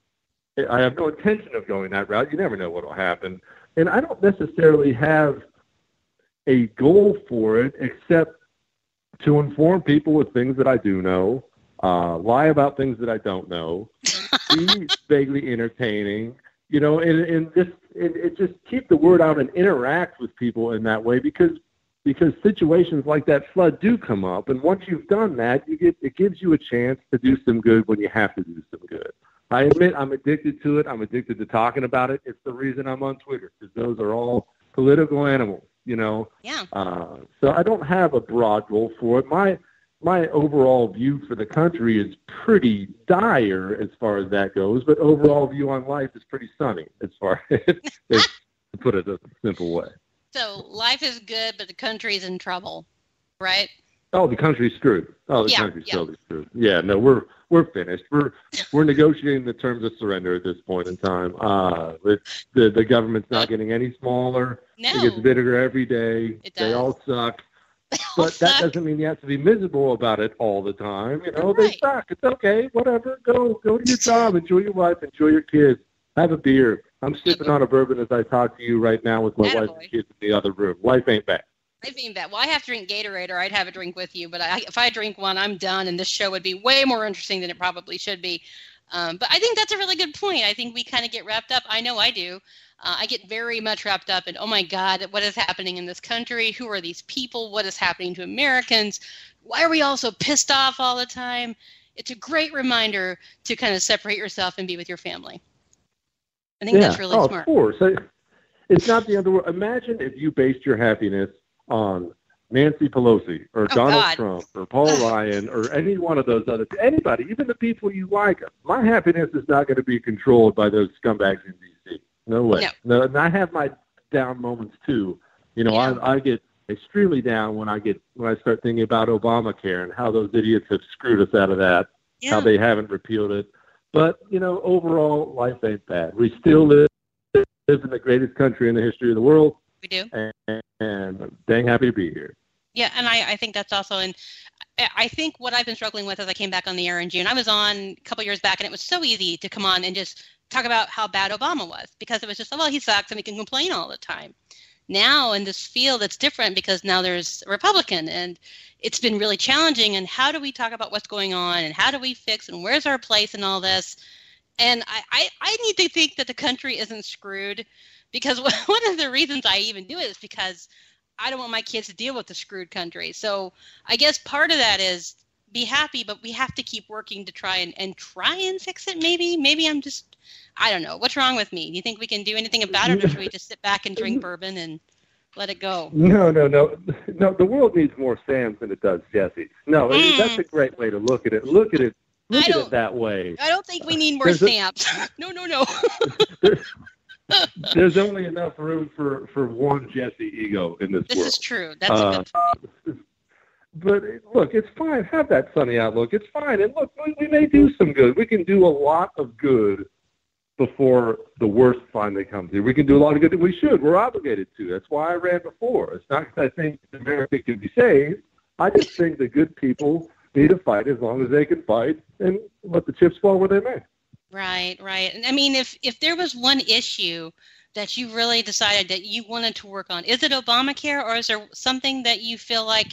intention of going that route. You never know what will happen. And I don't necessarily have a goal for it except to inform people with things that I do know, lie about things that I don't know, be vaguely entertaining, and just keep the word out and interact with people in that way because situations like that flood do come up. And once you've done that, it gives you a chance to do some good when you have to do some good. I admit I'm addicted to it. I'm addicted to talking about it. It's the reason I'm on Twitter, because those are all political animals, Yeah. So I don't have a broad goal for it. My overall view for the country is pretty dire as far as that goes, but overall view on life is pretty sunny as far as to put it a simple way. So life is good, but the country's in trouble, right? Oh, the country's screwed. Oh, the country's totally screwed. Yeah, no, we're finished. We're negotiating the terms of surrender at this point in time. The government's not getting any smaller. No. It gets bigger every day. It does. They all suck. But that doesn't mean you have to be miserable about it all the time. They suck. It's okay. Whatever. Go to your job. Enjoy your wife. Enjoy your kids. Have a beer. I'm sipping on a bourbon as I talk to you right now with my wife and kids in the other room. Life ain't bad. Life ain't bad. Well, I have to drink Gatorade, or I'd have a drink with you. But if I drink one, I'm done, and this show would be way more interesting than it probably should be. But I think that's a really good point. I think we kind of get wrapped up. I know I do. I get very much wrapped up in, oh, my God, what is happening in this country? Who are these people? What is happening to Americans? Why are we all so pissed off all the time? It's a great reminder to kind of separate yourself and be with your family. I think that's really smart. Of course. It's not the end of the world. Imagine if you based your happiness on Nancy Pelosi or Donald Trump or Paul Ryan or any one of those anybody, even the people you like. My happiness is not going to be controlled by those scumbags in D.C. No way. No, and I have my down moments too. I get extremely down when I start thinking about Obamacare and how those idiots have screwed us out of that, how they haven't repealed it. But, overall, life ain't bad. We still live in the greatest country in the history of the world. We do. And I'm dang happy to be here. Yeah, and I think that's also, and I think what I've been struggling with as I came back on the air in June, I was on a couple years back, and it was so easy to come on and just talk about how bad Obama was, because it was just, he sucks, and we can complain all the time. Now in this field, it's different because now there's a Republican, and it's been really challenging. And how do we talk about what's going on, and how do we fix, and where's our place in all this? And I need to think that the country isn't screwed, because one of the reasons I even do it is because I don't want my kids to deal with the screwed country. So I guess part of that is be happy, but we have to keep working to try and fix it. Maybe I'm just, I don't know. What's wrong with me? Do you think we can do anything about it, or should we just sit back and drink bourbon and let it go? No. The world needs more Sams than it does Jesse's. No, that's a great way to look at it. Look at it look at it that way. I don't think we need more stamps. No. There's only enough room for one Jesse ego in this world. This is true. That's a good. But look, it's fine. Have that sunny outlook. It's fine. And look, we may do some good. We can do a lot of good before the worst finally comes here. We can do a lot of good. We should. We're obligated to. That's why I ran before. It's not because I think America can be saved. I just think the good people need to fight as long as they can fight and let the chips fall where they may. Right. And I mean, if there was one issue that you really decided that you wanted to work on, is it Obamacare, or is there something that you feel like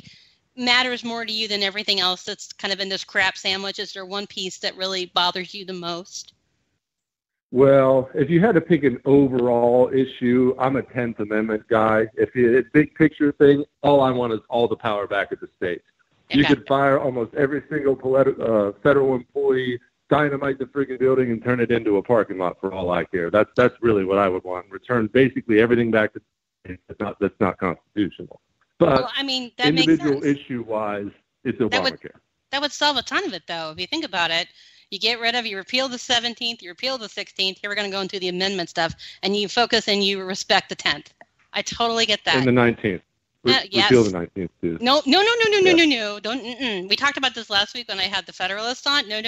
matters more to you than everything else that's kind of in this crap sandwich? Is there one piece that really bothers you the most? Well, if you had to pick an overall issue, I'm a 10th Amendment guy. If it's a big picture thing, all I want is all the power back at the states. Okay. You could fire almost every single federal employee, dynamite the freaking building, and turn it into a parking lot for all I care. That's really what I would want. Return basically everything back to the states. That's not constitutional. But well, I mean, that individual makes sense. Issue-wise, it's Obamacare. That would solve a ton of it, though. If you think about it, you repeal the 17th, you repeal the 16th. Here we're going to go into the amendment stuff, and you focus and you respect the 10th. I totally get that. And the 19th. Yes. Repeal the 19th, too. No. Don't. We talked about this last week when I had the Federalists on. No.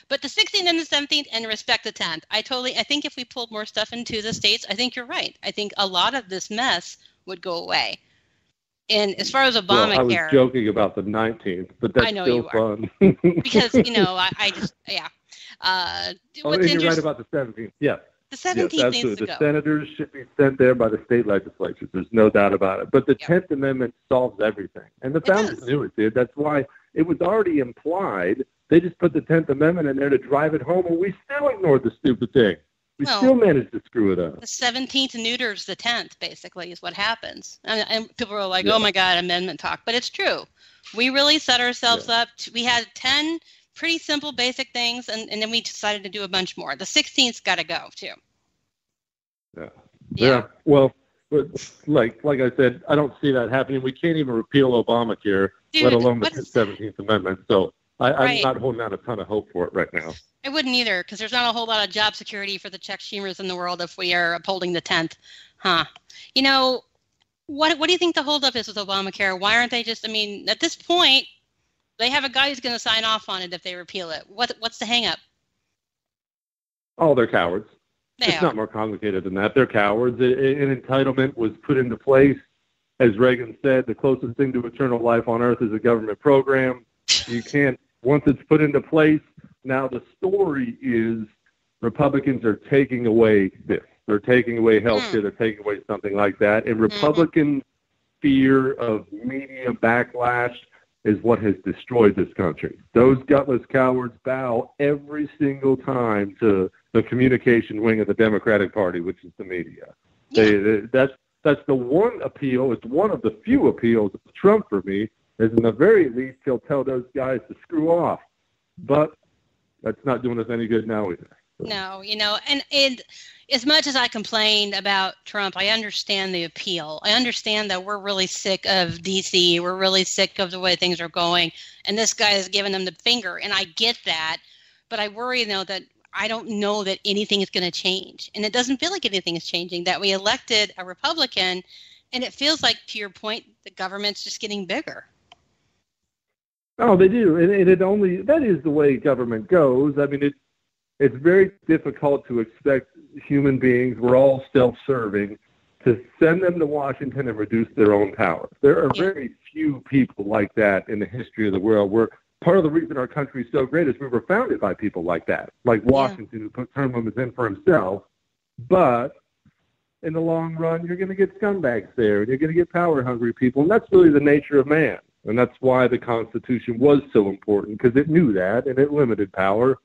But the 16th and the 17th, and respect the 10th. I think if we pulled more stuff into the states, I think you're right. I think a lot of this mess would go away. And as far as Obamacare, well, I was joking about the 19th, but that's still fun. Because I just and you're right about the 17th. Yes. The 17th needs to go. The senators should be sent there by the state legislatures. There's no doubt about it. But the 10th Amendment solves everything, and the founders knew it did. That's why it was already implied. They just put the 10th Amendment in there to drive it home, and we still ignored the stupid thing. We still managed to screw it up. The 17th neuters the 10th, basically, is what happens. And people are like, oh, my God, amendment talk. But it's true. We really set ourselves up. We had 10 pretty simple, basic things, and then we decided to do a bunch more. The 16th's got to go, too. Yeah. Well, but like I said, I don't see that happening. We can't even repeal Obamacare, let alone the 17th Amendment. So I'm not holding out a ton of hope for it right now. I wouldn't either, because there's not a whole lot of job security for the Chuck Schumers in the world if we are upholding the 10th. You know, what do you think the holdup is with Obamacare? Why aren't they just, at this point, they have a guy who's going to sign off on it if they repeal it. What's the hang-up? Oh, they're cowards. It's not more complicated than that. They're cowards. An entitlement was put into place. As Reagan said, the closest thing to eternal life on earth is a government program. You can't, once it's put into place. Now, the story is Republicans are taking away this. They're taking away health care. They're taking away something like that. And Republican fear of media backlash is what has destroyed this country. Those gutless cowards bow every single time to the communication wing of the Democratic Party, which is the media. That's the one appeal. It's one of the few appeals of Trump for me, is in the very least he'll tell those guys to screw off. But that's not doing us any good now either. No, and as much as I complained about Trump, I understand the appeal. I understand that we're really sick of D.C. We're really sick of the way things are going, and this guy is giving them the finger, and I get that. But I worry, that I don't know that anything is going to change, and it doesn't feel like anything is changing, that we elected a Republican, and it feels like, to your point, the government's just getting bigger. Oh, they do, and that is the way government goes. It's very difficult to expect human beings, we're all self-serving, to send them to Washington and reduce their own power. There are very few people like that in the history of the world. Where part of the reason our country is so great is we were founded by people like that, like Washington, who put term limits in for himself. But in the long run, you're going to get scumbags there, and you're going to get power-hungry people, and that's really the nature of man. And that's why the Constitution was so important, because it knew that, and it limited power,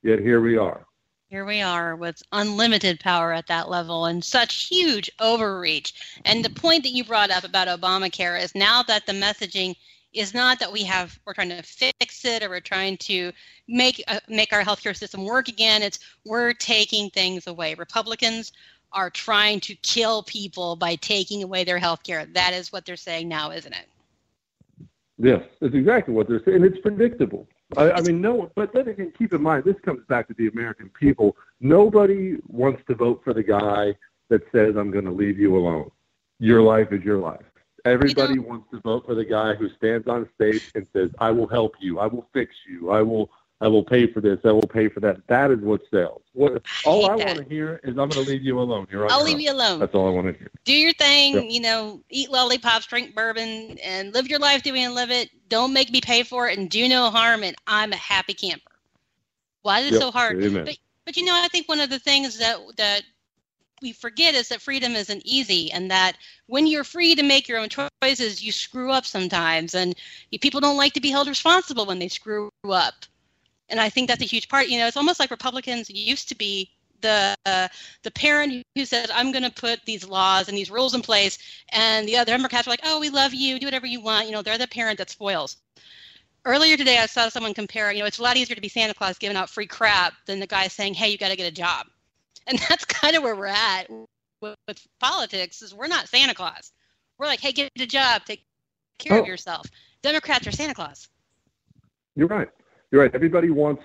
yet here we are. Here we are with unlimited power at that level and such huge overreach. And the point that you brought up about Obamacare is now that the messaging is not that we're trying to fix it or we're trying to make our healthcare system work again. It's we're taking things away. Republicans are trying to kill people by taking away their healthcare. That is what they're saying now, isn't it? Yes, that's exactly what they're saying. And it's predictable. I mean, no, but then again, keep in mind, this comes back to the American people. Nobody wants to vote for the guy that says, I'm going to leave you alone. Your life is your life. Everybody wants to vote for the guy who stands on stage and says, I will help you. I will fix you. I will pay for this. I will pay for that. That is what sells. All I want to hear is, I'm going to leave you alone. I'll leave you alone. That's all I want to hear. Do your thing, Yep. Eat lollipops, drink bourbon, and live your life the way you live it. Don't make me pay for it and do no harm, and I'm a happy camper. Why is it so hard? Amen. But I think one of the things that we forget is that freedom isn't easy, and that when you're free to make your own choices, you screw up sometimes, and people don't like to be held responsible when they screw up. And I think that's a huge part. It's almost like Republicans used to be the parent who said, I'm going to put these laws and these rules in place, and the other Democrats were like, oh, we love you, do whatever you want. They're the parent that spoils. Earlier today, I saw someone compare, it's a lot easier to be Santa Claus giving out free crap than the guy saying, hey, you got to get a job. And that's kind of where we're at with politics, is we're not Santa Claus. We're like, hey, get a job, take care of yourself. Democrats are Santa Claus. You're right. Everybody wants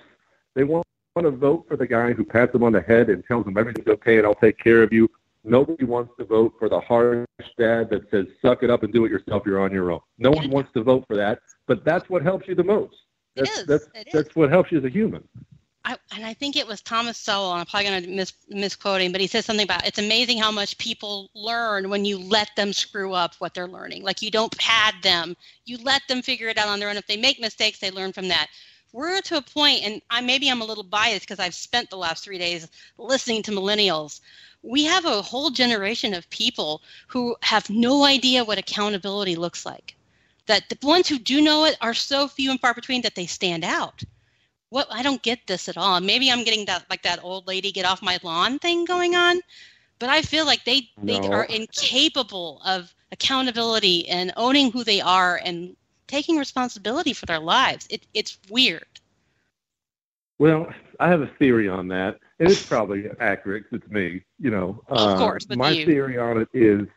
to vote for the guy who pats them on the head and tells them everything's okay and I'll take care of you. Nobody wants to vote for the harsh dad that says, suck it up and do it yourself, you're on your own. No one wants to vote for that, but that's what helps you the most. That's what helps you as a human. And I think it was Thomas Sowell, and I'm probably going to misquote him, but he says something about, it's amazing how much people learn when you let them screw up what they're learning. Like, you don't pad them. You let them figure it out on their own. If they make mistakes, they learn from that. We're to a point, and maybe I'm a little biased because I've spent the last 3 days listening to millennials. We have a whole generation of people who have no idea what accountability looks like. That the ones who do know it are so few and far between that they stand out. I don't get this at all. Maybe I'm getting that old lady get off my lawn thing going on, but I feel like they are incapable of accountability and owning who they are and taking responsibility for their lives. It's weird. Well, I have a theory on that, and it's probably accurate because it's me. Of course, but my theory on it is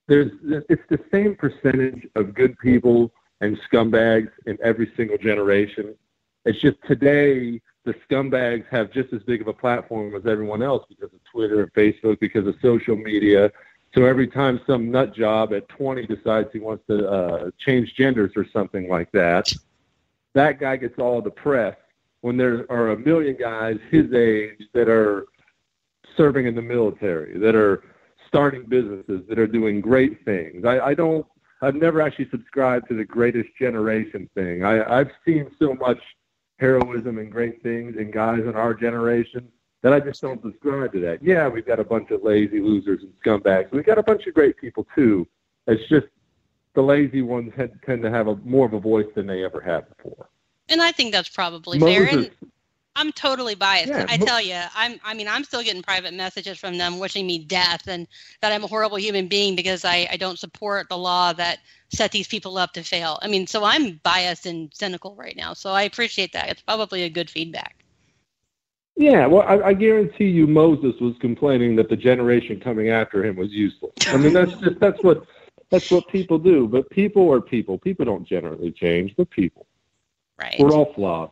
it's the same percentage of good people and scumbags in every single generation. It's just today the scumbags have just as big of a platform as everyone else because of Twitter and Facebook, because of social media. So every time some nut job at 20 decides he wants to change genders or something like that, that guy gets all the press when there are a million guys his age that are serving in the military, that are starting businesses, that are doing great things. I've never actually subscribed to the greatest generation thing. I've seen so much heroism and great things in guys in our generation that I just don't subscribe to that. Yeah, we've got a bunch of lazy losers and scumbags. We've got a bunch of great people too. It's just the lazy ones tend to have more of a voice than they ever had before. And I think that's probably fair. And I'm totally biased. Yeah, I tell you, I'm still getting private messages from them wishing me death and that I'm a horrible human being because I don't support the law that set these people up to fail. So I'm biased and cynical right now. So I appreciate that. It's probably a good feedback. Yeah, well, I guarantee you Moses was complaining that the generation coming after him was useless. That's what people do. But people are people. People don't generally change. They're people. Right. We're all flawed.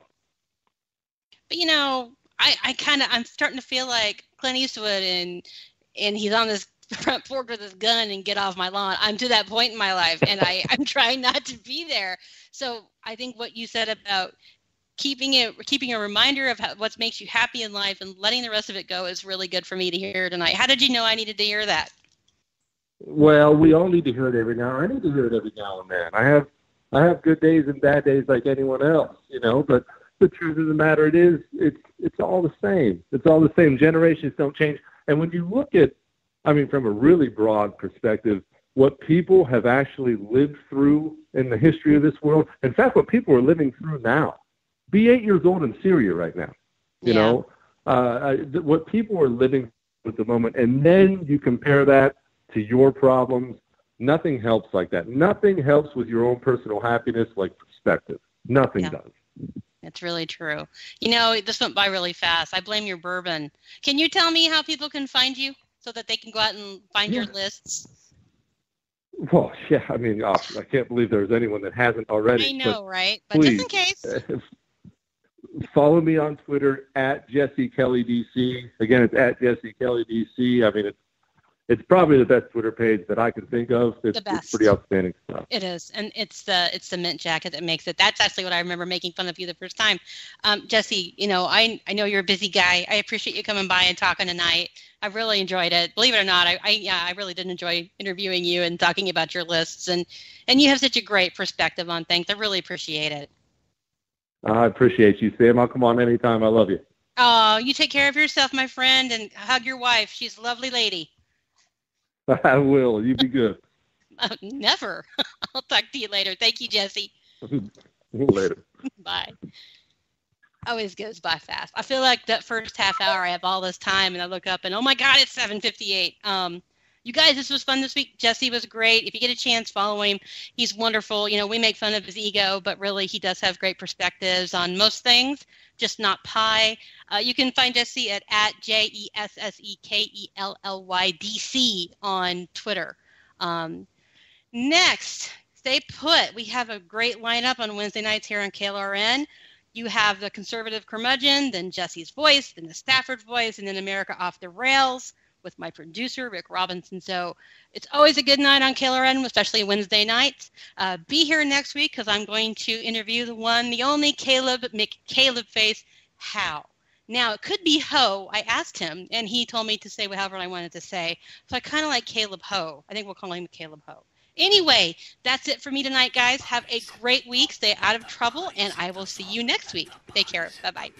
But I'm starting to feel like Clint Eastwood and he's on this front porch with his gun and get off my lawn. I'm to that point in my life, and I'm trying not to be there. So I think what you said about keeping a reminder of what makes you happy in life and letting the rest of it go is really good for me to hear tonight. How did you know I needed to hear that? Well, we all need to hear it every now. I need to hear it every now and then. I have good days and bad days like anyone else, but the truth of the matter it's all the same. It's all the same. Generations don't change. And when you look at, from a really broad perspective, what people have actually lived through in the history of this world, in fact, what people are living through now. Be 8 years old in Syria right now, what people are living through at the moment, and then you compare that to your problems. Nothing helps like that. Nothing helps with your own personal happiness like perspective. Nothing does. It's really true. This went by really fast. I blame your bourbon. Can you tell me how people can find you so that they can go out and find your lists? Well, yeah, I mean, I can't believe there's anyone that hasn't already. I know, right? But please, just in case. Follow me on Twitter at Jesse Kelly DC. Again, it's at Jesse Kelly DC. I mean, it's probably the best Twitter page that I can think of. It's pretty outstanding stuff. It is, and it's the mint jacket that makes it. That's actually what I remember making fun of you the first time. Jesse, I know you're a busy guy. I appreciate you coming by and talking tonight. I really enjoyed it. Believe it or not, I really did enjoy interviewing you and talking about your lists, and you have such a great perspective on things. I really appreciate it. I appreciate you, Sam. I'll come on anytime. I love you. Oh, you take care of yourself, my friend, and hug your wife. She's a lovely lady. I will. You be good. Never. I'll talk to you later. Thank you, Jesse. Later. Bye. Always goes by fast. I feel like that first half hour I have all this time, and I look up and, oh, my God, it's 7:58. You guys, this was fun this week. Jesse was great. If you get a chance, follow him. He's wonderful. We make fun of his ego, but really he does have great perspectives on most things, just not pie. You can find Jesse at JESSEKELLYDC on Twitter. Next, stay put. We have a great lineup on Wednesday nights here on KLRN. You have the Conservative Curmudgeon, then Jesse's Voice, then the Stafford Voice, and then America Off the Rails with my producer, Rick Robinson. So it's always a good night on KLRN, especially Wednesday nights. Be here next week because I'm going to interview the one, the only Caleb Face Howe. Now, it could be Ho. I asked him, and he told me to say however I wanted to say. So I kind of like Caleb Ho. I think we'll call him Caleb Ho. Anyway, that's it for me tonight, guys. Have a great week. Stay out of trouble, and I will see you next week. Take care. Bye-bye.